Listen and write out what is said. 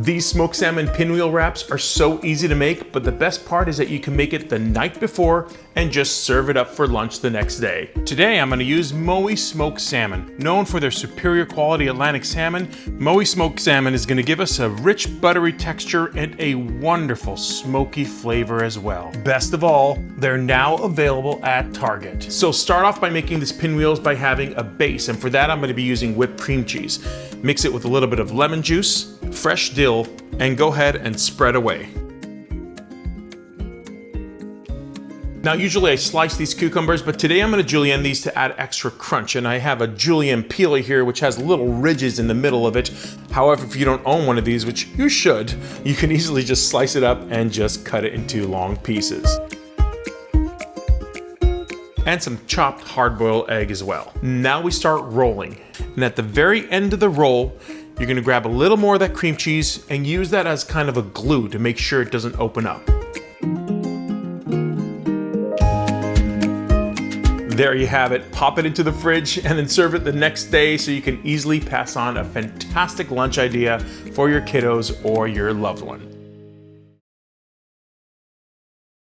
These smoked salmon pinwheel wraps are so easy to make, but the best part is that you can make it the night before and just serve it up for lunch the next day. Today I'm going to use Mowi smoked salmon. Known for their superior quality Atlantic salmon, Mowi smoked salmon is going to give us a rich buttery texture and a wonderful smoky flavor as well. Best of all, they're now available at Target. So start off by making these pinwheels by having a base, and for that I'm going to be using whipped cream cheese. Mix it with a little bit of lemon juice, fresh dill, and go ahead and spread away. Now usually I slice these cucumbers, but today I'm going to julienne these to add extra crunch, and I have a julienne peeler here which has little ridges in the middle of it. However, if you don't own one of these, which you should, you can easily just slice it up and just cut it into long pieces. And some chopped hard-boiled egg as well. Now we start rolling, and at the very end of the roll you're going to grab a little more of that cream cheese and use that as kind of a glue to make sure it doesn't open up. There you have it. Pop it into the fridge and then serve it the next day so you can easily pass on a fantastic lunch idea for your kiddos or your loved one.